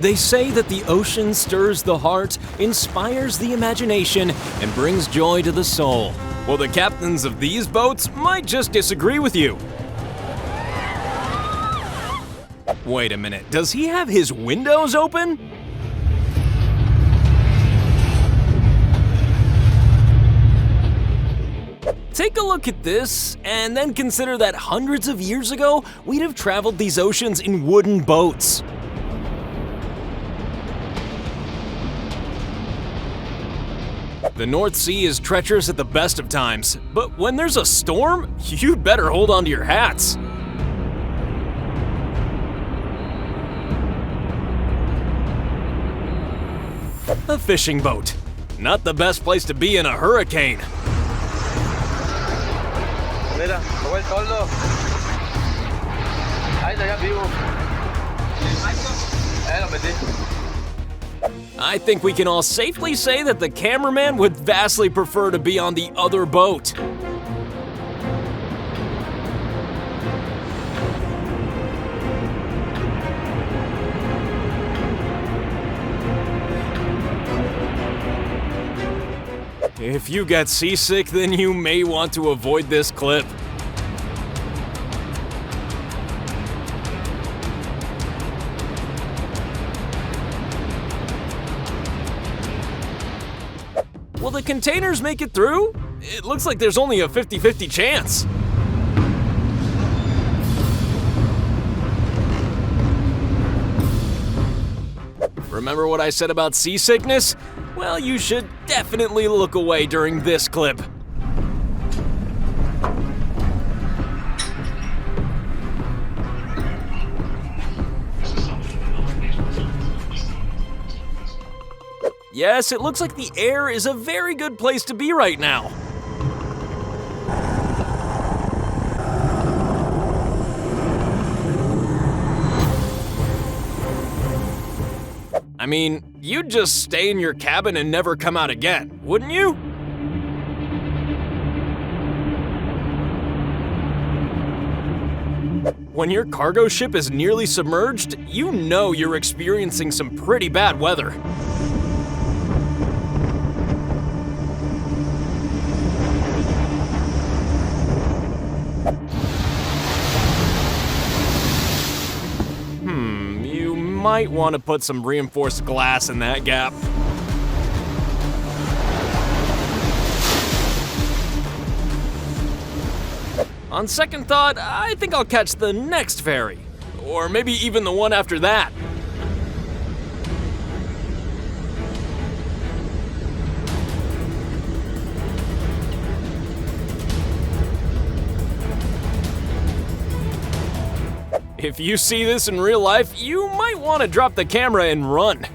They say that the ocean stirs the heart, inspires the imagination, and brings joy to the soul. Well, the captains of these boats might just disagree with you. Wait a minute, does he have his windows open? Take a look at this, and then consider that hundreds of years ago, we'd have traveled these oceans in wooden boats. The North Sea is treacherous at the best of times, but when there's a storm, you'd better hold on to your hats. A fishing boat. Not the best place to be in a hurricane. Mira, llegó el toldo. Ahí está ya vivo. Lo metí. I think we can all safely say that the cameraman would vastly prefer to be on the other boat. If you get seasick, then you may want to avoid this clip. Will the containers make it through? It looks like there's only a 50-50 chance. Remember what I said about seasickness? Well, you should definitely look away during this clip. Yes, it looks like the air is a very good place to be right now. I mean, you'd just stay in your cabin and never come out again, wouldn't you? When your cargo ship is nearly submerged, you know you're experiencing some pretty bad weather. Might want to put some reinforced glass in that gap. On second thought, I think I'll catch the next ferry, or maybe even the one after that. If you see this in real life, you might want to drop the camera and run.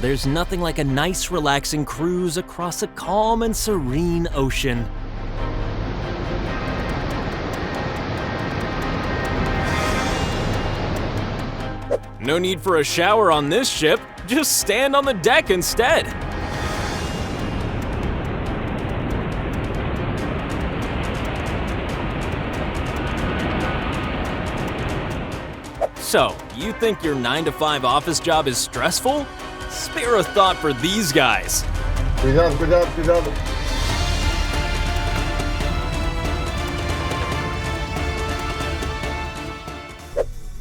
There's nothing like a nice, relaxing cruise across a calm and serene ocean. No need for a shower on this ship. Just stand on the deck instead. So, you think your 9-to-5 office job is stressful? Spare a thought for these guys. Cuidado, cuidado, cuidado.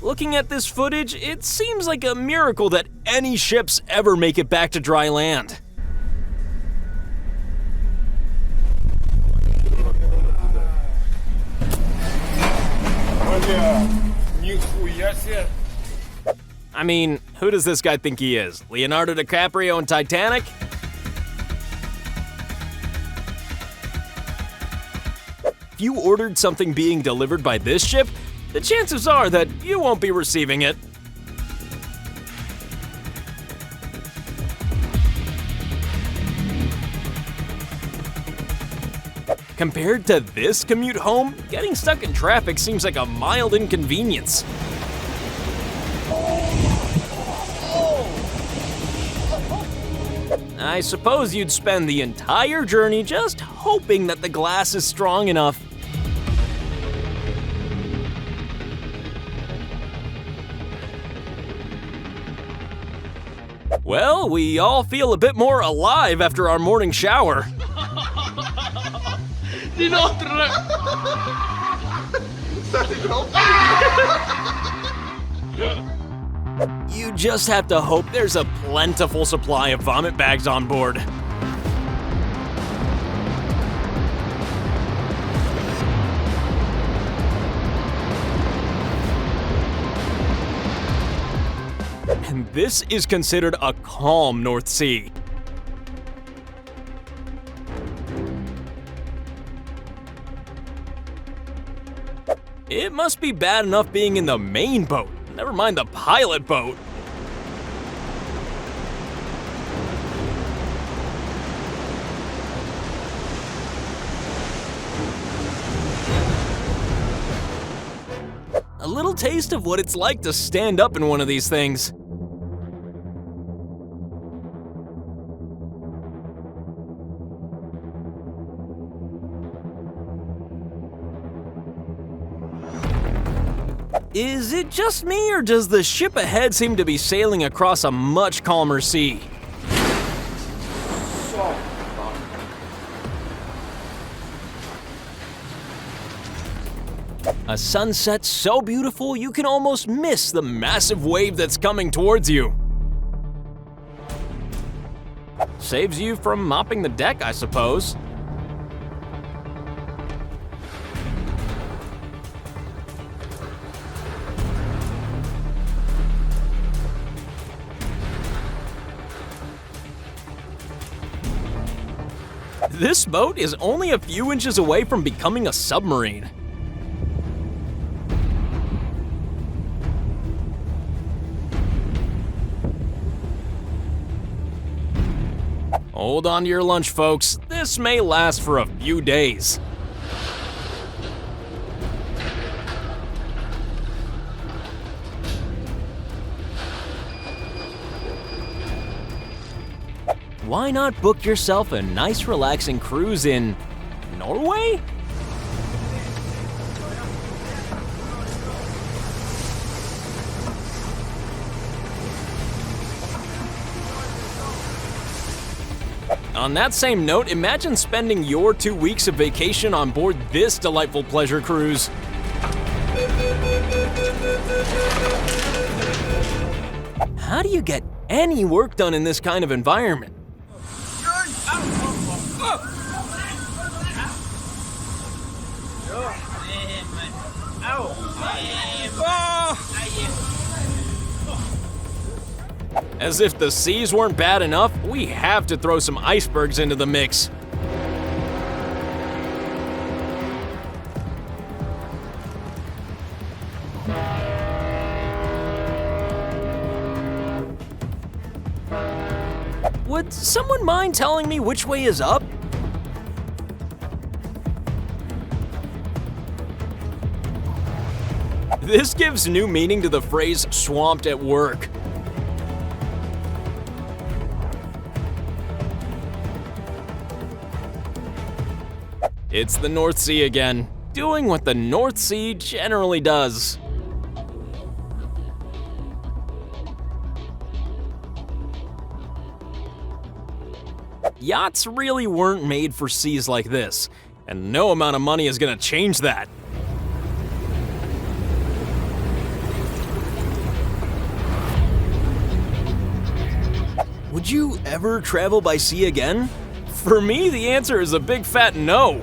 Looking at this footage, it seems like a miracle that any ships ever make it back to dry land. I mean, who does this guy think he is? Leonardo DiCaprio in Titanic? If you ordered something being delivered by this ship, the chances are that you won't be receiving it. Compared to this commute home, getting stuck in traffic seems like a mild inconvenience. I suppose you'd spend the entire journey just hoping that the glass is strong enough. Well, we all feel a bit more alive after our morning shower. You just have to hope there's a plentiful supply of vomit bags on board. And this is considered a calm North Sea. It must be bad enough being in the main boat, never mind the pilot boat. A little taste of what it's like to stand up in one of these things. Is it just me, or does the ship ahead seem to be sailing across a much calmer sea? A sunset so beautiful you can almost miss the massive wave that's coming towards you. Saves you from mopping the deck, I suppose. This boat is only a few inches away from becoming a submarine. Hold on to your lunch, folks. This may last for a few days. Why not book yourself a nice relaxing cruise in Norway? On that same note, imagine spending your 2 weeks of vacation on board this delightful pleasure cruise. How do you get any work done in this kind of environment? As if the seas weren't bad enough, we have to throw some icebergs into the mix. Would someone mind telling me which way is up? This gives new meaning to the phrase "swamped at work." It's the North Sea again, doing what the North Sea generally does. Yachts really weren't made for seas like this, and no amount of money is gonna change that. Would you ever travel by sea again? For me, the answer is a big fat no.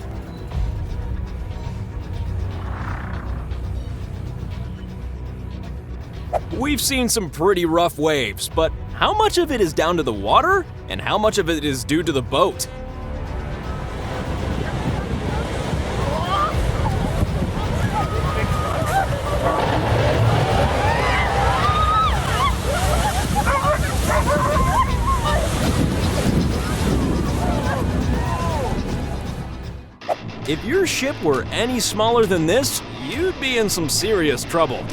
We've seen some pretty rough waves, but how much of it is down to the water, and how much of it is due to the boat? If your ship were any smaller than this, you'd be in some serious trouble.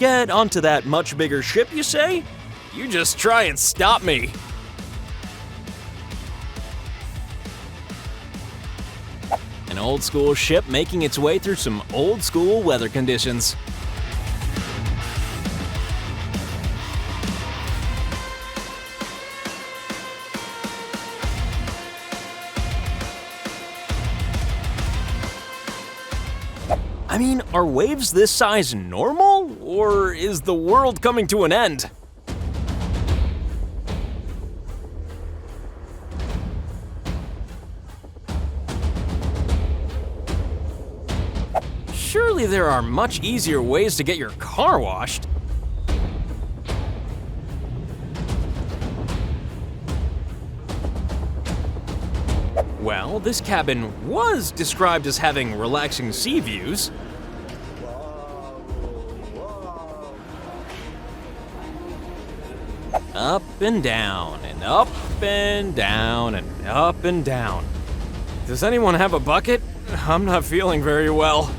Get onto that much bigger ship, you say? You just try and stop me. An old school ship making its way through some old school weather conditions. I mean, are waves this size normal, or is the world coming to an end? Surely there are much easier ways to get your car washed. Well, this cabin was described as having relaxing sea views. Up and down, and up and down, and up and down. Does anyone have a bucket? I'm not feeling very well.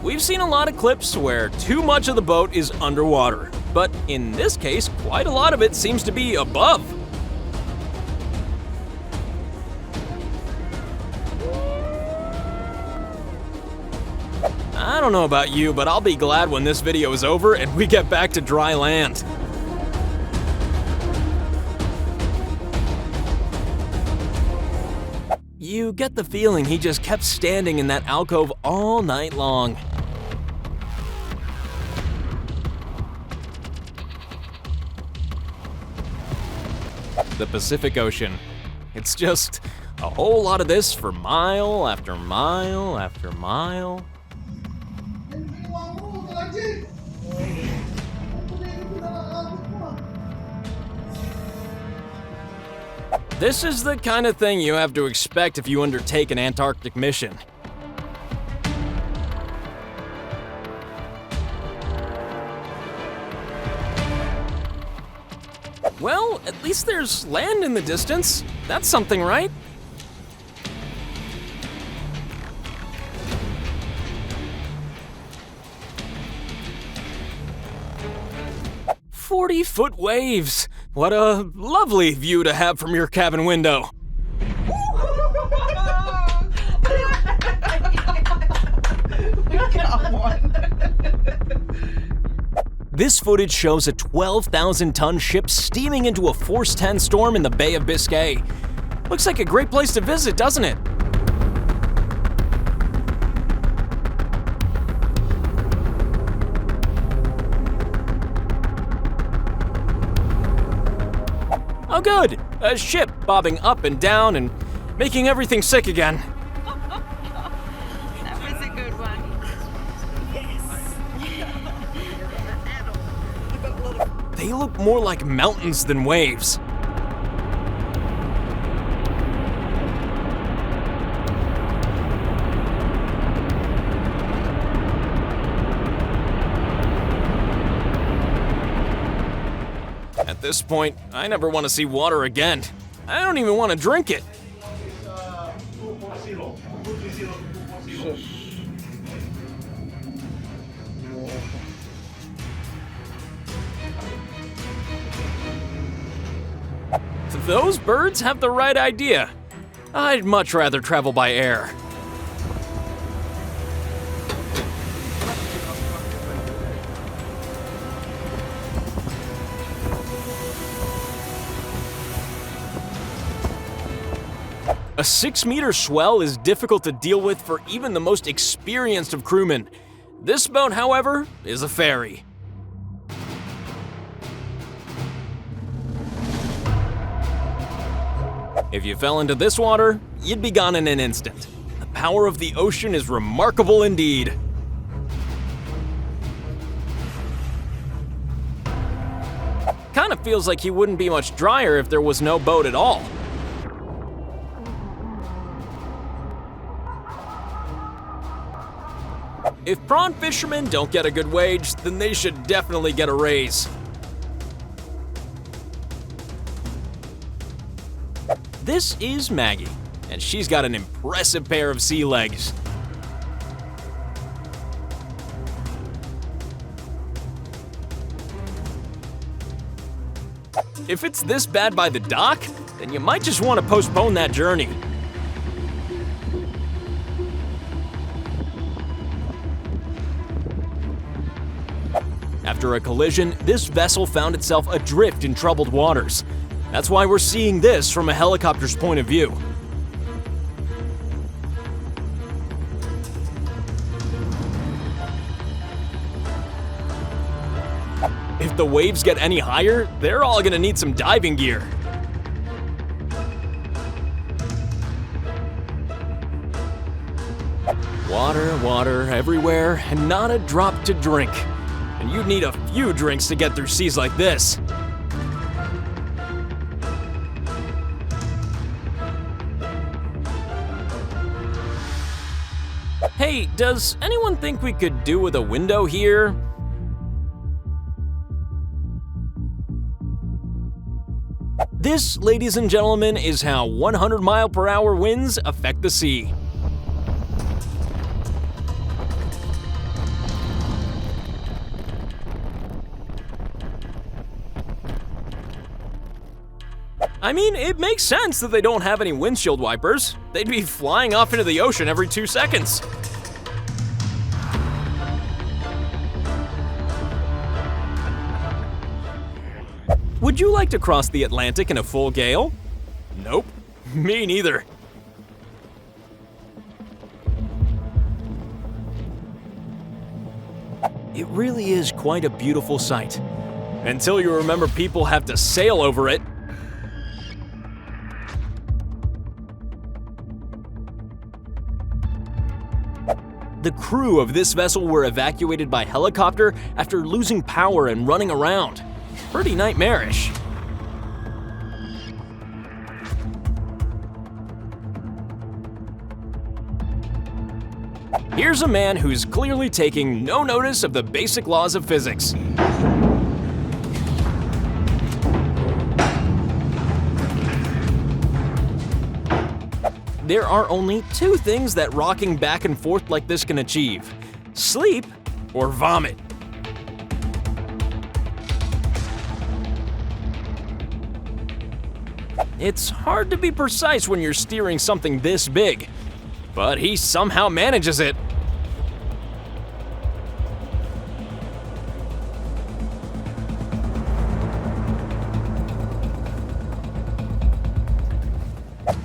We've seen a lot of clips where too much of the boat is underwater, but in this case, quite a lot of it seems to be above. I don't know about you, but I'll be glad when this video is over and we get back to dry land. You get the feeling he just kept standing in that alcove all night long. The Pacific Ocean. It's just a whole lot of this for mile after mile after mile. This is the kind of thing you have to expect if you undertake an Antarctic mission. Well, at least there's land in the distance. That's something, right? "40-foot waves. What a lovely view to have from your cabin window." This footage shows a 12,000-ton ship steaming into a Force 10 storm in the Bay of Biscay. Looks like a great place to visit, doesn't it? Oh good, a ship bobbing up and down and making everything sick again. That was a good one. Yes. They look more like mountains than waves. At this point, I never want to see water again. I don't even want to drink it. Those birds have the right idea. I'd much rather travel by air. A 6-meter swell is difficult to deal with for even the most experienced of crewmen. This boat, however, is a ferry. If you fell into this water, you'd be gone in an instant. The power of the ocean is remarkable indeed. Kind of feels like he wouldn't be much drier if there was no boat at all. If prawn fishermen don't get a good wage, then they should definitely get a raise. This is Maggie, and she's got an impressive pair of sea legs. If it's this bad by the dock, then you might just want to postpone that journey. After a collision, this vessel found itself adrift in troubled waters. That's why we're seeing this from a helicopter's point of view. If the waves get any higher, they're all gonna need some diving gear. Water, water everywhere, and not a drop to drink. And you'd need a few drinks to get through seas like this. Hey, does anyone think we could do with a window here? This, ladies and gentlemen, is how 100-mile-per-hour winds affect the sea. I mean, it makes sense that they don't have any windshield wipers. They'd be flying off into the ocean every 2 seconds. Would you like to cross the Atlantic in a full gale? Nope, me neither. It really is quite a beautiful sight. Until you remember people have to sail over it. The crew of this vessel were evacuated by helicopter after losing power and running around. Pretty nightmarish. Here's a man who's clearly taking no notice of the basic laws of physics. There are only 2 things that rocking back and forth like this can achieve: sleep or vomit. It's hard to be precise when you're steering something this big, but he somehow manages it.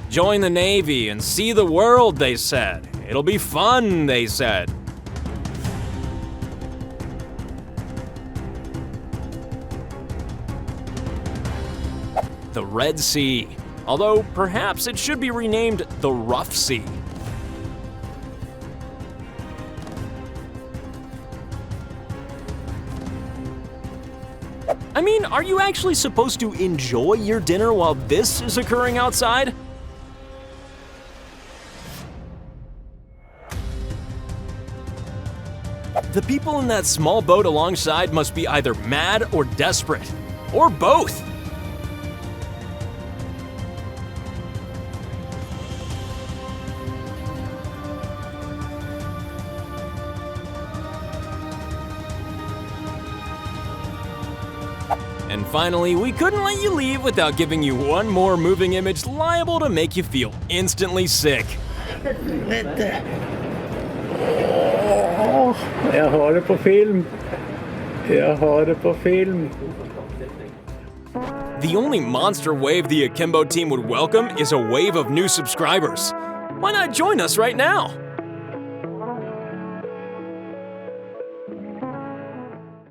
Join the Navy and see the world, they said. It'll be fun, they said. The Red Sea, although perhaps it should be renamed the Rough Sea. I mean, are you actually supposed to enjoy your dinner while this is occurring outside? The people in that small boat alongside must be either mad or desperate, or both. And finally, we couldn't let you leave without giving you one more moving image liable to make you feel instantly sick. Jeg har det på film. Jeg har det på film. The only monster wave the Akimbo team would welcome is a wave of new subscribers. Why not join us right now?